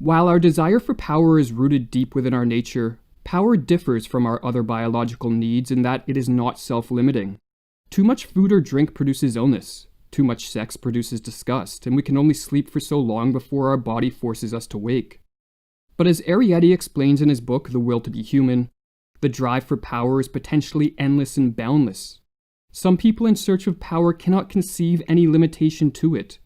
While our desire for power is rooted deep within our nature, power differs from our other biological needs in that it is not self-limiting. Too much food or drink produces illness. Too much sex produces disgust, and we can only sleep for so long before our body forces us to wake. But as Arrietty explains in his book, The Will to be Human, the drive for power is potentially endless and boundless. Some people in search of power cannot conceive any limitation to it.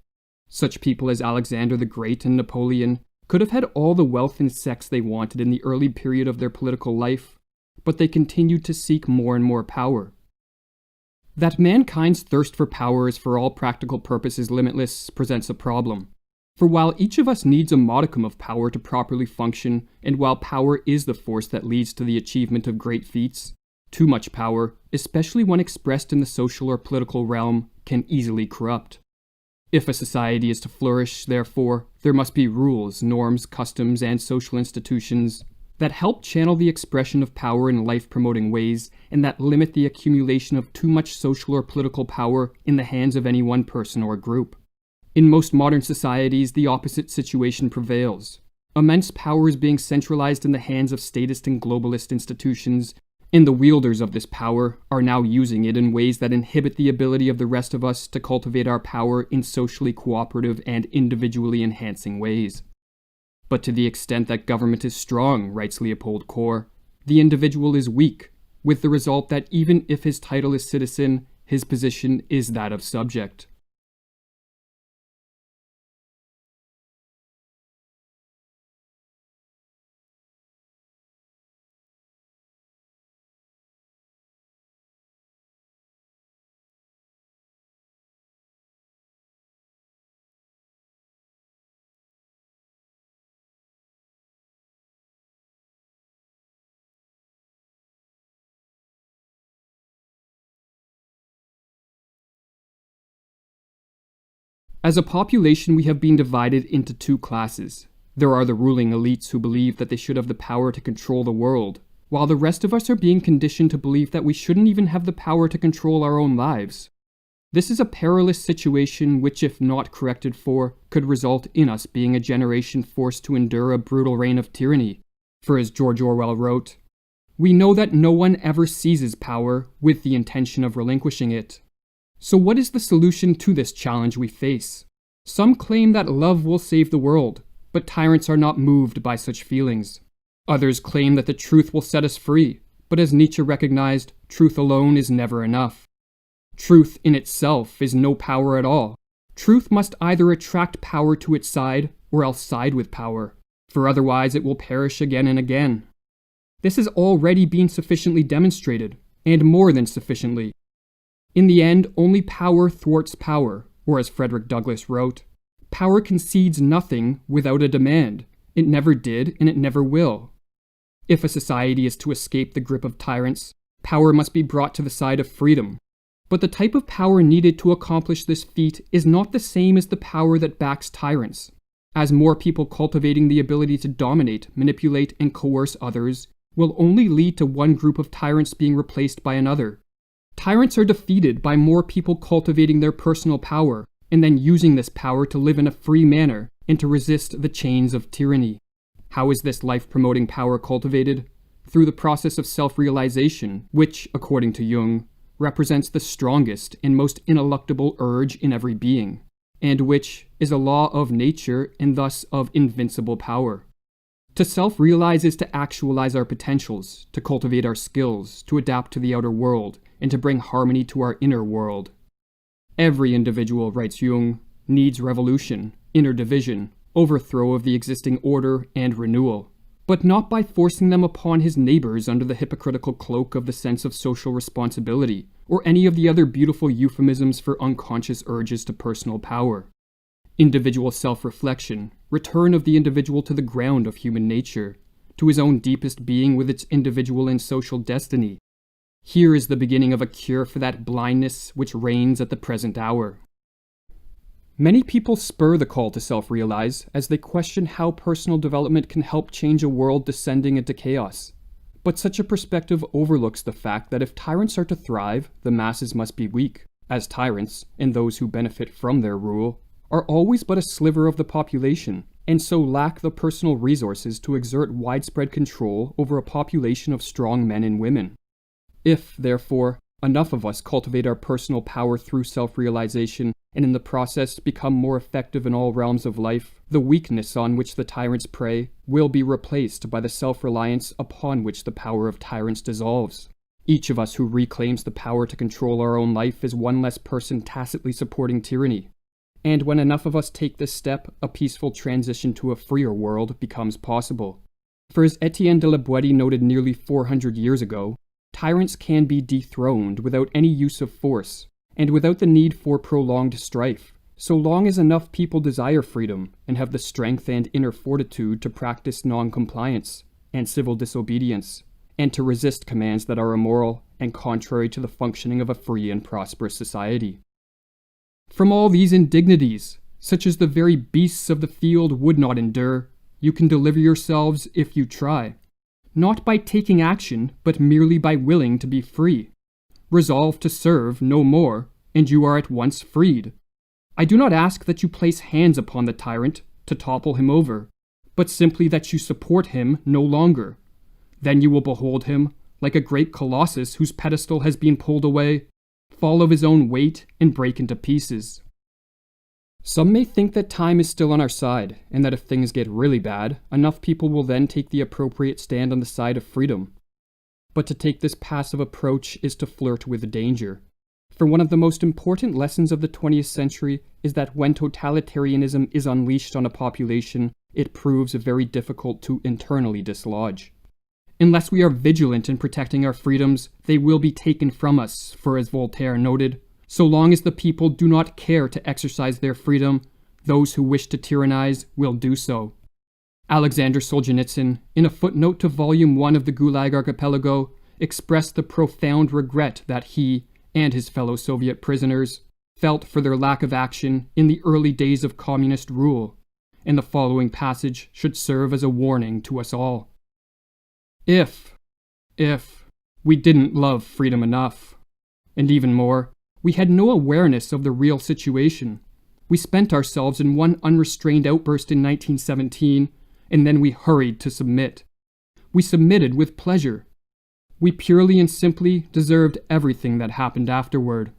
Such people as Alexander the Great and Napoleon could have had all the wealth and sex they wanted in the early period of their political life, but they continued to seek more and more power. That mankind's thirst for power is for all practical purposes limitless presents a problem. For while each of us needs a modicum of power to properly function, and while power is the force that leads to the achievement of great feats, too much power, especially when expressed in the social or political realm, can easily corrupt. If a society is to flourish, therefore, there must be rules, norms, customs, and social institutions that help channel the expression of power in life-promoting ways, and that limit the accumulation of too much social or political power in the hands of any one person or group. In most modern societies, the opposite situation prevails. Immense power is being centralized in the hands of statist and globalist institutions, and the wielders of this power are now using it in ways that inhibit the ability of the rest of us to cultivate our power in socially cooperative and individually enhancing ways. But to the extent that government is strong, writes Leopold Kohr, the individual is weak, with the result that even if his title is citizen, his position is that of subject. As a population, we have been divided into two classes. There are the ruling elites who believe that they should have the power to control the world, while the rest of us are being conditioned to believe that we shouldn't even have the power to control our own lives. This is a perilous situation which, if not corrected for, could result in us being a generation forced to endure a brutal reign of tyranny. For as George Orwell wrote, "We know that no one ever seizes power with the intention of relinquishing it." So what is the solution to this challenge we face? Some claim that love will save the world, but tyrants are not moved by such feelings. Others claim that the truth will set us free, but as Nietzsche recognized, truth alone is never enough. Truth in itself is no power at all. Truth must either attract power to its side, or else side with power, for otherwise it will perish again and again. This has already been sufficiently demonstrated, and more than sufficiently. In the end, only power thwarts power, or as Frederick Douglass wrote, "Power concedes nothing without a demand. It never did, and it never will." If a society is to escape the grip of tyrants, power must be brought to the side of freedom. But the type of power needed to accomplish this feat is not the same as the power that backs tyrants. As more people cultivating the ability to dominate, manipulate, and coerce others will only lead to one group of tyrants being replaced by another. Tyrants are defeated by more people cultivating their personal power, and then using this power to live in a free manner and to resist the chains of tyranny. How is this life-promoting power cultivated? Through the process of self-realization, which, according to Jung, represents the strongest and most ineluctable urge in every being, and which is a law of nature and thus of invincible power. To self-realize is to actualize our potentials, to cultivate our skills, to adapt to the outer world, and to bring harmony to our inner world. Every individual, writes Jung, needs revolution, inner division, overthrow of the existing order, and renewal, but not by forcing them upon his neighbors under the hypocritical cloak of the sense of social responsibility, or any of the other beautiful euphemisms for unconscious urges to personal power. Individual self-reflection, return of the individual to the ground of human nature, to his own deepest being with its individual and social destiny. Here is the beginning of a cure for that blindness which reigns at the present hour. Many people spur the call to self-realize as they question how personal development can help change a world descending into chaos. But such a perspective overlooks the fact that if tyrants are to thrive, the masses must be weak, as tyrants, and those who benefit from their rule, are always but a sliver of the population, and so lack the personal resources to exert widespread control over a population of strong men and women. If, therefore, enough of us cultivate our personal power through self-realization and in the process become more effective in all realms of life, the weakness on which the tyrants prey will be replaced by the self-reliance upon which the power of tyrants dissolves. Each of us who reclaims the power to control our own life is one less person tacitly supporting tyranny. And when enough of us take this step, a peaceful transition to a freer world becomes possible. For as Etienne de la Boétie noted nearly 400 years ago, tyrants can be dethroned without any use of force, and without the need for prolonged strife, so long as enough people desire freedom and have the strength and inner fortitude to practice non-compliance and civil disobedience, and to resist commands that are immoral and contrary to the functioning of a free and prosperous society. From all these indignities, such as the very beasts of the field would not endure, you can deliver yourselves if you try, not by taking action, but merely by willing to be free. Resolve to serve no more, and you are at once freed. I do not ask that you place hands upon the tyrant to topple him over, but simply that you support him no longer. Then you will behold him, like a great colossus whose pedestal has been pulled away, fall of his own weight and break into pieces. Some may think that time is still on our side, and that if things get really bad, enough people will then take the appropriate stand on the side of freedom. But to take this passive approach is to flirt with danger. For one of the most important lessons of the 20th century is that when totalitarianism is unleashed on a population, it proves very difficult to internally dislodge. Unless we are vigilant in protecting our freedoms, they will be taken from us, for as Voltaire noted, so long as the people do not care to exercise their freedom, those who wish to tyrannize will do so. Alexander Solzhenitsyn, in a footnote to Volume 1 of the Gulag Archipelago, expressed the profound regret that he, and his fellow Soviet prisoners, felt for their lack of action in the early days of communist rule, and the following passage should serve as a warning to us all. If we didn't love freedom enough, and even more, we had no awareness of the real situation. We spent ourselves in one unrestrained outburst in 1917, and then we hurried to submit. We submitted with pleasure. We purely and simply deserved everything that happened afterward.